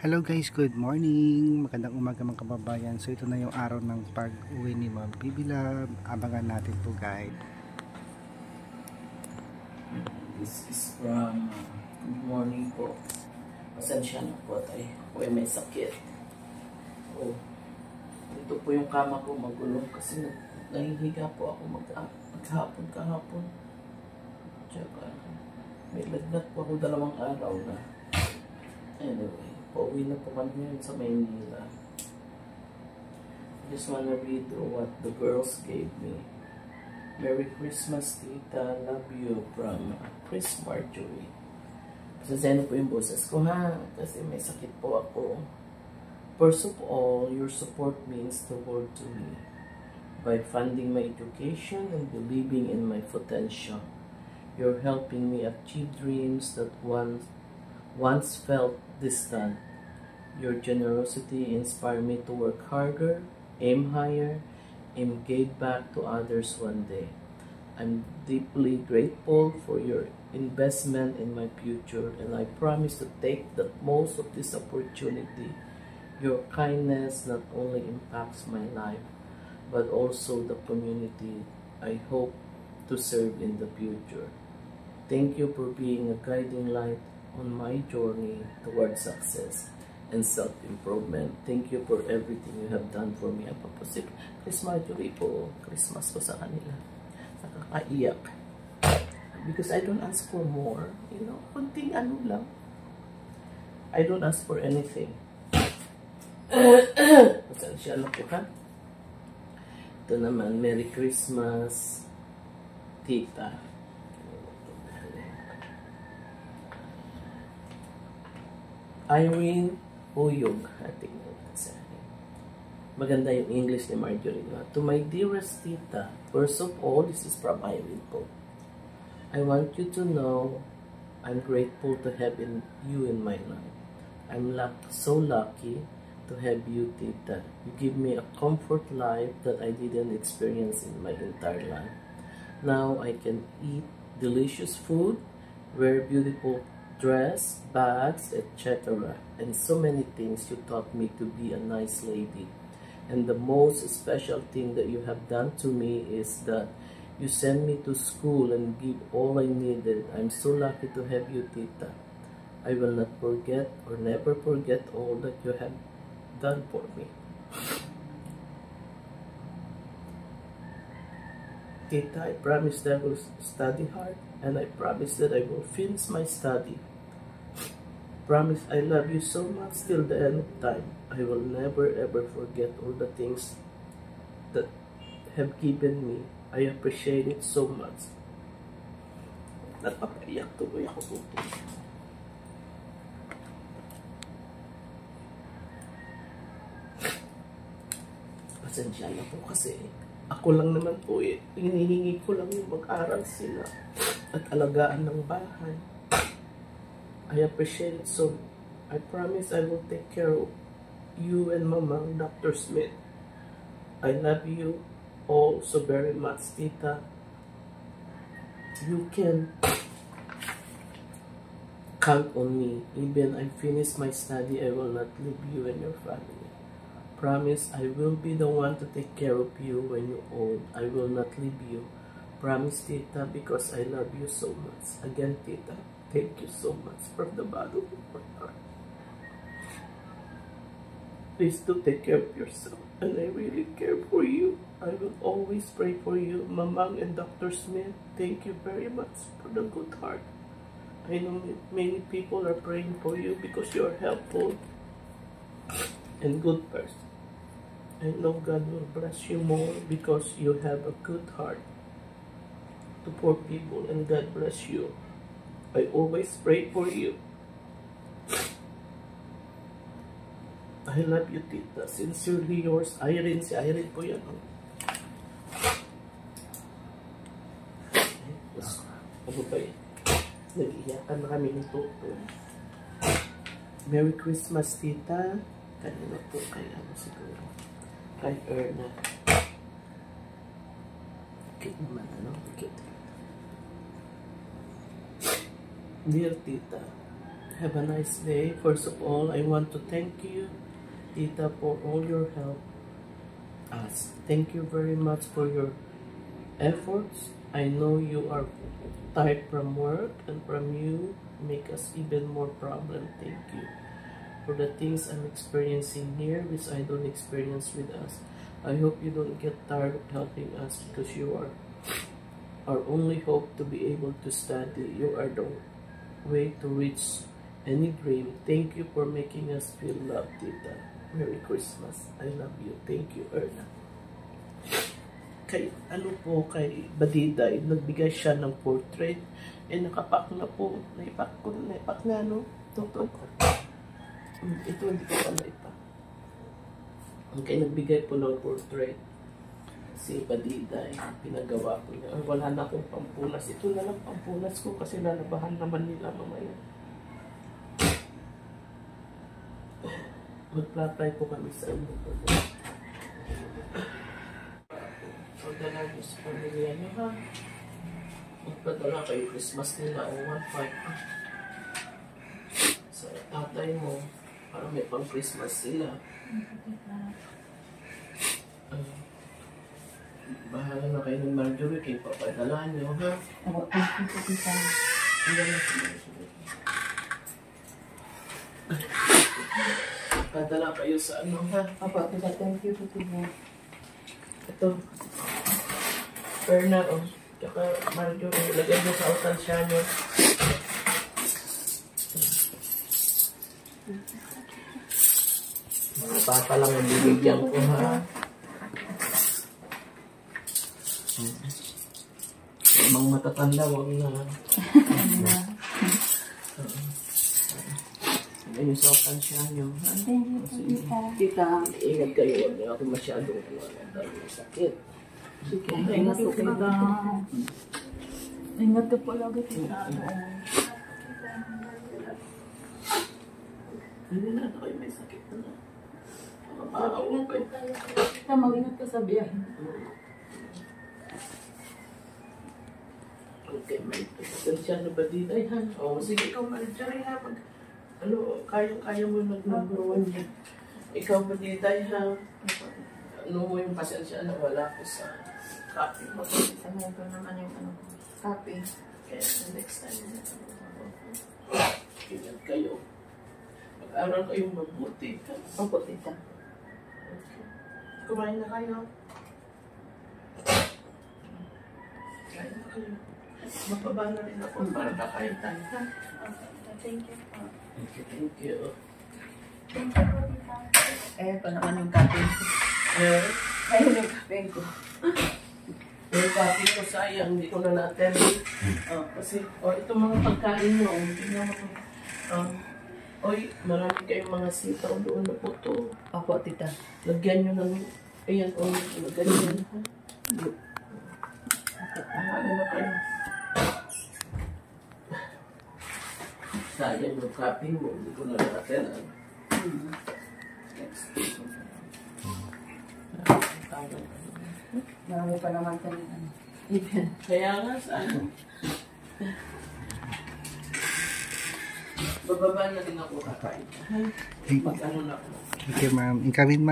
Hello guys, good morning. Magandang umaga mga kababayan. So ito na yung araw ng pag-uwi ni Ma'am Bibi Love. Abangan natin po guys. This is from good morning po. Pasensya na po tayo. Ako ay may sakit. Oh, ito po yung kama ko magulo kasi nahihiga po ako kahapon. Tsaka may lagnat po ako 2 araw na. Anyway, pauwi na po kami ngayon sa Maynila. Just wanna read what the girls gave me. Merry Christmas, Tita. Love you from Chris Marjorie. Pasensya po yung boses ko ha, kasi may sakit po ako. First of all, your support means the world to me. By funding my education and believing in my potential, you're helping me achieve dreams that once felt distant. Your generosity inspired me to work harder, aim higher, and give back to others one day. I'm deeply grateful for your investment in my future, and I promise to take the most of this opportunity. Your kindness not only impacts my life, but also the community I hope to serve in the future. Thank you for being a guiding light on my journey towards success and self-improvement. Thank you for everything you have done for me. Apapasip, Chris Marjorie po, Christmas ko sa kanila. Nakakaiyak. Because I don't ask for more. You know, kunting ano lang. I don't ask for anything. Pasensya na po ha. Ito naman, Merry Christmas, Tita. Irene Uyog. Maganda yung English ni Marjorie. To my dearest Tita, first of all, this is from Irene po. I want you to know I'm grateful to have you in my life. I'm so lucky to have you, Tita. You give me a comfort life that I didn't experience in my entire life. Now I can eat delicious food, wear beautiful dress, bags, etc. And so many things you taught me to be a nice lady. And the most special thing that you have done to me is that you sent me to school and give all I needed. I'm so lucky to have you, Tita. I will not forget or never forget all that you have done for me. Tita, I promise that I will study hard, and I promise that I will finish my study. Promise I love you so much till the end of time. I will never ever forget all the things that have given me. I appreciate it so much. Napapaiyak tuloy ako po. Pasensya na po kasi ako lang naman po eh. Hinihingi ko lang yung mag-aral sila at alagaan ng bahay. I appreciate it so. I promise I will take care of you and Mama, Dr. Smith. I love you all so very much, Tita. You can count on me. Even I finish my study, I will not leave you and your family. Promise I will be the one to take care of you when you're old. I will not leave you. Promise, Tita, because I love you so much. Again, Tita, thank you so much from the bottom of my heart. Please do take care of yourself, and I really care for you. I will always pray for you, Mamang and Dr. Smith. Thank you very much for the good heart. I know many people are praying for you because you are helpful and good person. I know God will bless you more because you have a good heart to poor people, and God bless you. I always pray for you. I love you, Tita. Sincerely yours, Irene. Si Irene po yan. Ano ba yan? Nag-iyakan na kami ng tuto. Merry Christmas, Tita. Kanina po kaya ano siguro. Kay Erna. Cute naman, ano? Cute. Dear Tita, Have a nice day. First of all, I want to thank you, Tita, for all your help us. Thank you very much for your efforts. I know you are tired from work, and from you make us even more problem. Thank you for the things I'm experiencing here, which I don't experience with us. I hope you don't get tired of helping us, because you are our only hope to be able to study. You are the way to reach any dream. Thank you for making us feel loved, Tita. Merry Christmas. I love you. Thank you, Erna. Kay Badiday, nagbigay siya ng portrait. Nakapak na po. Naipak na, no? Ito hindi ko pala ipak. Okay, nagbigay po ng portrait. Si Badiday, pinagawa ko niya. Wala na akong pampunas. Ito na lang pampunas ko kasi lalabahan naman nila mamaya. Magplatay po kami sa inyo. Pagdala niyo sa pamilya niyo, ha? Magpadala kayo Christmas nila o 1.5 sa tatay mo para may pang Christmas sila. Bahala na kayo ng Marjorie, kayo papadala niyo, ha? Opo, thank you po, Tita. Padala kayo sa ano, ha? Opo, Tita, thank you po, Tita. Ito. Perna, oh. Tsaka Marjorie, lagay mo sa alkansya nyo. Mga bata lang ang bibigyan ko, ha? Mga matatanda, wag na. Lagay nyo sa alkansya nyo, ha? Thank you po, Tita. Tita, Ingat kayo, huwag na ako masyadong dahil may sakit. Sige, ingat po, Tita. Ingat po po lagi, Tita. Hindi na kayo may sakit na. Makapakaw kayo. Tita, mag-ingat ka sa biyahe. Okay, may pasensya na ba dito? Ay, ha? O, sige, ikaw, Marjorie, ha? Ano, kaya mo nag-number 1 yan. Ikaw ba dito, ha? Ano mo yung pasensya na wala ko sa copy mo? Sabihin ko naman yung ano, copy. Kaya next time na ingat kayo. Mag-aral kayong mabuti. Opo, Tita. Okay. Kumain na kayo. Kain na kayo. Mapaba na rin ako para kakain tayo, ha? Thank you po. Okay, thank you. Thank you po, Tita. Pa naman yung copy ko. Ayun yung copy ko. Yung copy ko sayang, hindi ko na na-attend. Kasi, itong mga pagkain nyo, tingnan mo ito. Oy, marami kayong mga sitaw doon na puto. Opo, Tita. Lagyan nyo ng, ayan, ganyan, ha? Ano na kayo? Sayang yung copy mo, hindi ko na na-attend. Next. Marami pa naman kanina. Kaya nga, sana. Bababa na din ako kakain. Thank Mag-ano na ako. you, ma'am. Incoming, ma'am.